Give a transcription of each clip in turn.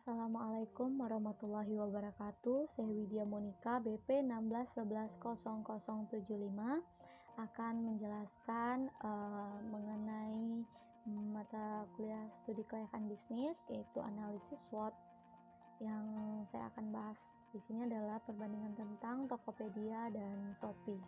Assalamualaikum warahmatullahi wabarakatuh. Saya Widya Monika, BP 16110075 akan menjelaskan mengenai mata kuliah studi kelayakan bisnis, yaitu analisis SWOT. Yang saya akan bahas di sini adalah perbandingan tentang Tokopedia dan Shopee.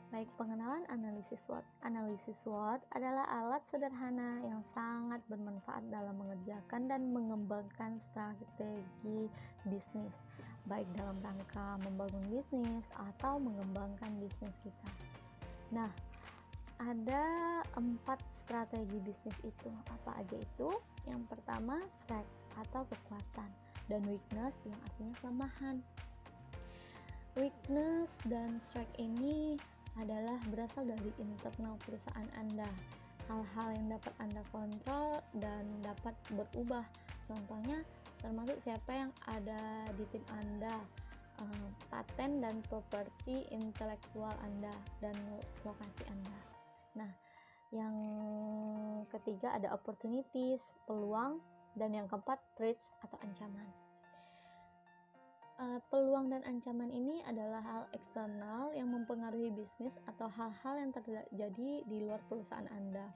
Baik, pengenalan analisis SWOT. Analisis SWOT adalah alat sederhana yang sangat bermanfaat dalam mengerjakan dan mengembangkan strategi bisnis, baik dalam rangka membangun bisnis atau mengembangkan bisnis kita. Nah, ada 4 strategi bisnis itu. Apa aja itu? Yang pertama, strength atau kekuatan, dan weakness yang artinya kelemahan. Weakness dan strength ini adalah berasal dari internal perusahaan Anda, hal-hal yang dapat Anda kontrol dan dapat berubah. Contohnya termasuk siapa yang ada di tim Anda, paten dan properti intelektual Anda, dan lokasi Anda. Nah, yang ketiga ada opportunities, peluang, dan yang keempat threats atau ancaman. Peluang dan ancaman ini adalah hal eksternal yang mempengaruhi bisnis atau hal-hal yang terjadi di luar perusahaan Anda.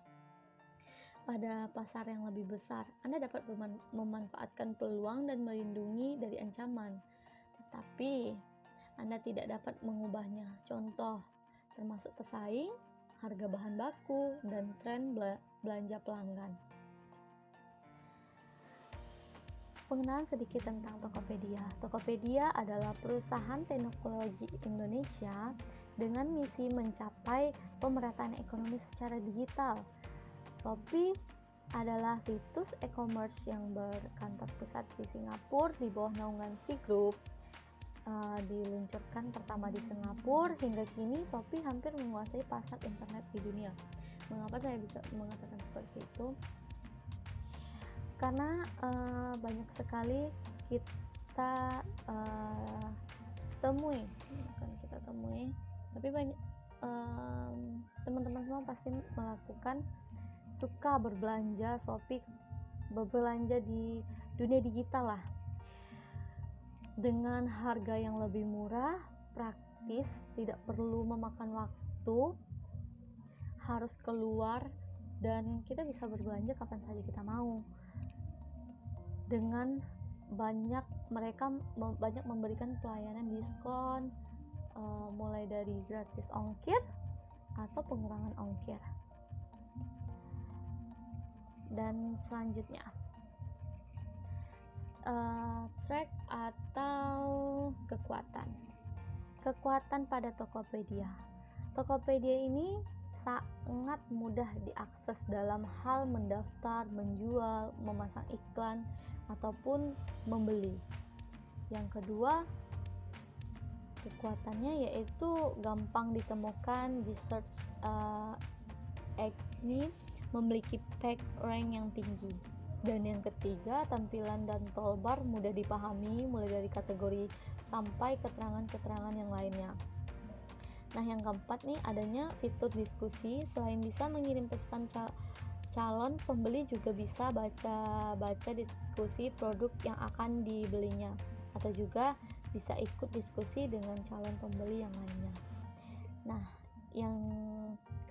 Pada pasar yang lebih besar, Anda dapat memanfaatkan peluang dan melindungi dari ancaman, tetapi Anda tidak dapat mengubahnya. Contoh, termasuk pesaing, harga bahan baku, dan tren belanja pelanggan. Pengenalan sedikit tentang Tokopedia. Tokopedia adalah perusahaan teknologi Indonesia dengan misi mencapai pemerataan ekonomi secara digital. Shopee adalah situs e-commerce yang berkantor pusat di Singapura di bawah naungan Sea Group. Diluncurkan pertama di Singapura, hingga kini Shopee hampir menguasai pasar internet di dunia. Mengapa saya bisa mengatakan seperti itu? Karena banyak sekali kita temui, tapi banyak teman-teman semua pasti melakukan suka berbelanja Shopee, berbelanja di dunia digital lah, dengan harga yang lebih murah, praktis, tidak perlu memakan waktu, harus keluar, dan kita bisa berbelanja kapan saja kita mau. Dengan mereka banyak memberikan pelayanan diskon, mulai dari gratis ongkir atau pengurangan ongkir. Dan selanjutnya, strength atau kekuatan. Kekuatan pada Tokopedia. Tokopedia ini sangat mudah diakses dalam hal mendaftar, menjual, memasang iklan, ataupun membeli. Yang kedua, kekuatannya yaitu gampang ditemukan di search engine, memiliki page rank yang tinggi. Dan yang ketiga, tampilan dan toolbar mudah dipahami mulai dari kategori sampai keterangan-keterangan yang lainnya. Nah, yang keempat nih, adanya fitur diskusi. Selain bisa mengirim pesan, calon pembeli juga bisa baca diskusi produk yang akan dibelinya, atau juga bisa ikut diskusi dengan calon pembeli yang lainnya. Nah, yang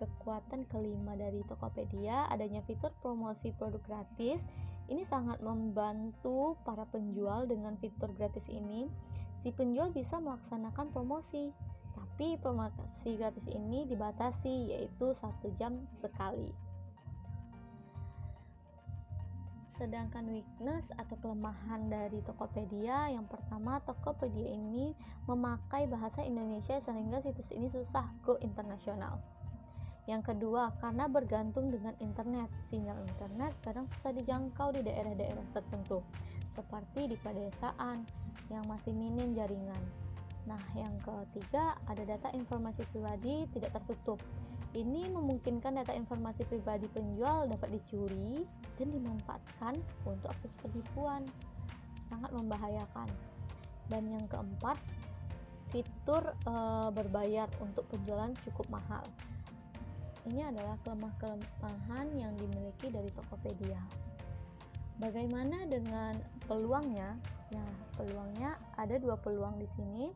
kekuatan kelima dari Tokopedia, adanya fitur promosi produk gratis. Ini sangat membantu para penjual. Dengan fitur gratis ini, si penjual bisa melaksanakan promosi, tapi promosi gratis ini dibatasi, yaitu 1 jam sekali. Sedangkan weakness atau kelemahan dari Tokopedia, yang pertama, Tokopedia ini memakai bahasa Indonesia sehingga situs ini susah go internasional. Yang kedua, karena bergantung dengan internet, sinyal internet kadang susah dijangkau di daerah-daerah tertentu, seperti di pedesaan yang masih minim jaringan. Nah, yang ketiga, ada data informasi pribadi tidak tertutup. Ini memungkinkan data informasi pribadi penjual dapat dicuri dan dimanfaatkan untuk akses penipuan. Sangat membahayakan. Dan yang keempat, fitur berbayar untuk penjualan cukup mahal. Ini adalah kelemahan yang dimiliki dari Tokopedia. Bagaimana dengan peluangnya? Nah, peluangnya ada 2 peluang di sini.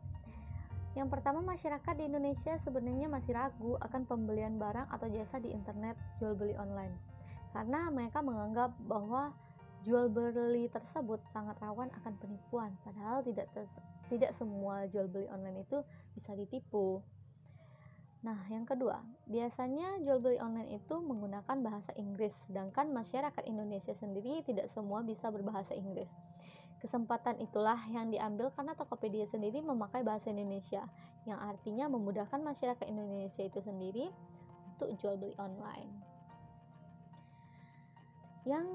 Yang pertama, masyarakat di Indonesia sebenarnya masih ragu akan pembelian barang atau jasa di internet jual beli online. Karena mereka menganggap bahwa jual beli tersebut sangat rawan akan penipuan, padahal tidak semua jual beli online itu bisa ditipu. Nah, yang kedua, biasanya jual beli online itu menggunakan bahasa Inggris, sedangkan masyarakat Indonesia sendiri tidak semua bisa berbahasa Inggris. Kesempatan itulah yang diambil karena Tokopedia sendiri memakai bahasa Indonesia, yang artinya memudahkan masyarakat Indonesia itu sendiri untuk jual beli online. Yang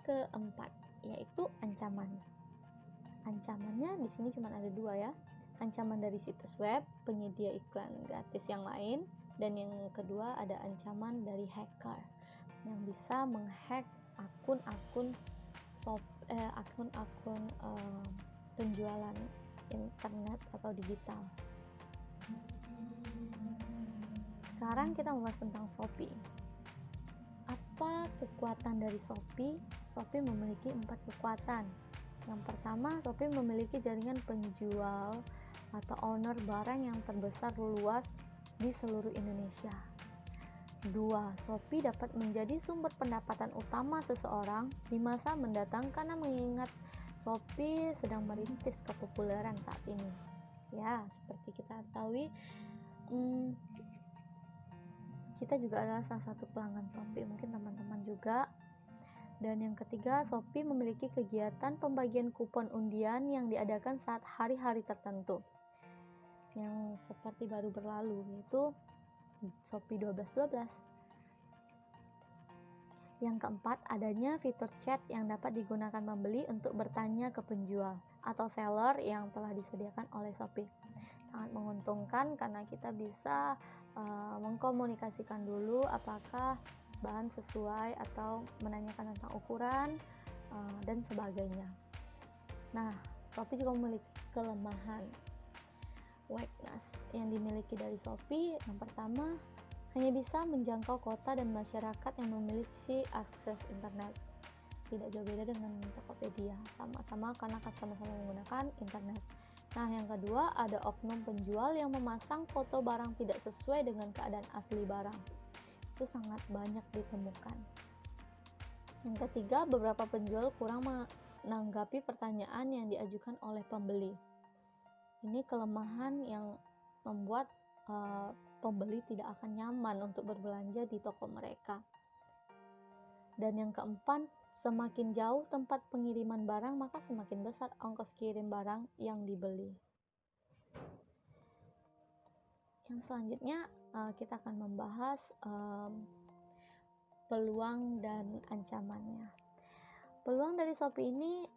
keempat, yaitu ancaman. Ancamannya di sini cuma ada 2 ya. Ancaman dari situs web, penyedia iklan gratis yang lain, dan yang kedua ada ancaman dari hacker yang bisa menghack akun-akun penjualan internet atau digital. Sekarang kita membahas tentang Shopee. Apa kekuatan dari Shopee? Shopee memiliki 4 kekuatan. Yang pertama, Shopee memiliki jaringan penjual atau owner barang yang terbesar luas di seluruh Indonesia. 2. Shopee dapat menjadi sumber pendapatan utama seseorang di masa mendatang karena mengingat Shopee sedang merintis kepopuleran saat ini. Ya, seperti kita ketahui, kita juga adalah salah satu pelanggan Shopee, mungkin teman-teman juga. Dan yang ketiga, Shopee memiliki kegiatan pembagian kupon undian yang diadakan saat hari-hari tertentu, yang seperti baru berlalu, yaitu Shopee 12.12. Yang keempat, adanya fitur chat yang dapat digunakan pembeli untuk bertanya ke penjual atau seller yang telah disediakan oleh Shopee. Sangat menguntungkan karena kita bisa mengkomunikasikan dulu apakah bahan sesuai atau menanyakan tentang ukuran dan sebagainya. Nah, Shopee juga memiliki kelemahan. Weakness yang dimiliki dari Shopee, yang pertama, hanya bisa menjangkau kota dan masyarakat yang memiliki akses internet. Tidak jauh beda dengan Tokopedia, sama-sama karena sama-sama menggunakan internet. Nah, yang kedua, ada oknum penjual yang memasang foto barang tidak sesuai dengan keadaan asli barang. Itu sangat banyak ditemukan. Yang ketiga, beberapa penjual kurang menanggapi pertanyaan yang diajukan oleh pembeli. Ini kelemahan yang membuat pembeli tidak akan nyaman untuk berbelanja di toko mereka. Dan yang keempat, semakin jauh tempat pengiriman barang, maka semakin besar ongkos kirim barang yang dibeli. Yang selanjutnya kita akan membahas peluang dan ancamannya. Peluang dari Shopee ini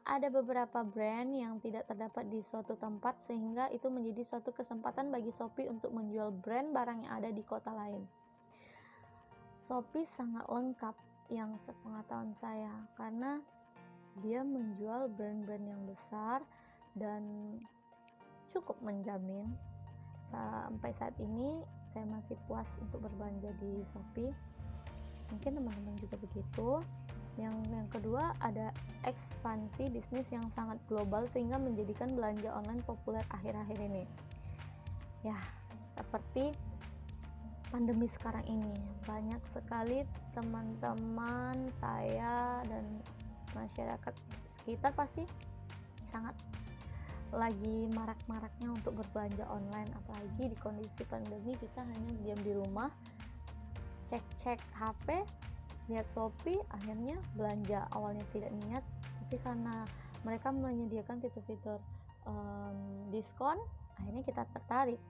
ada beberapa brand yang tidak terdapat di suatu tempat, sehingga itu menjadi suatu kesempatan bagi Shopee untuk menjual brand barang yang ada di kota lain. Shopee sangat lengkap yang sepengetahuan saya, karena dia menjual brand-brand yang besar dan cukup menjamin. Sampai saat ini saya masih puas untuk berbelanja di Shopee. Mungkin teman-teman juga begitu. Yang kedua, ada ekspansi bisnis yang sangat global sehingga menjadikan belanja online populer akhir-akhir ini. Ya, seperti pandemi sekarang ini, banyak sekali teman-teman saya dan masyarakat sekitar pasti sangat lagi marak-maraknya untuk berbelanja online, apalagi di kondisi pandemi kita hanya diam di rumah, cek-cek HP, lihat Shopee, akhirnya belanja. Awalnya tidak niat, tapi karena mereka menyediakan fitur-fitur diskon, akhirnya kita tertarik.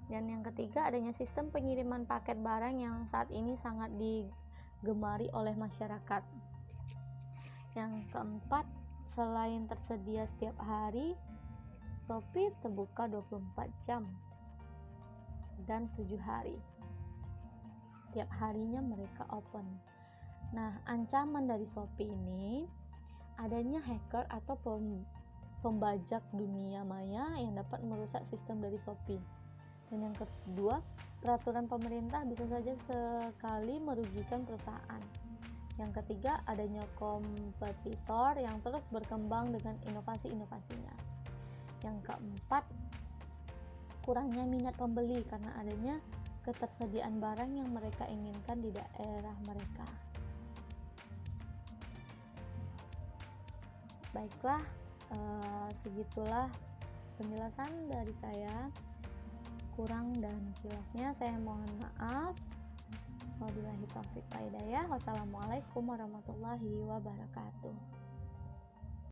Dan yang ketiga, adanya sistem pengiriman paket barang yang saat ini sangat digemari oleh masyarakat. Yang keempat, selain tersedia setiap hari, Shopee terbuka 24 jam dan 7 hari. Setiap harinya mereka open. Nah, ancaman dari Shopee ini adanya hacker atau pembajak dunia maya yang dapat merusak sistem dari Shopee. Dan yang kedua, peraturan pemerintah bisa saja sekali merugikan perusahaan. Yang ketiga, adanya kompetitor yang terus berkembang dengan inovasi-inovasinya. Yang keempat, kurangnya minat pembeli karena adanya ketersediaan barang yang mereka inginkan di daerah mereka. Baiklah, segitulah penjelasan dari saya. Kurang dan khilafnya saya mohon maaf. Wabillahi taufiq wal hidayah. Wassalamualaikum warahmatullahi wabarakatuh.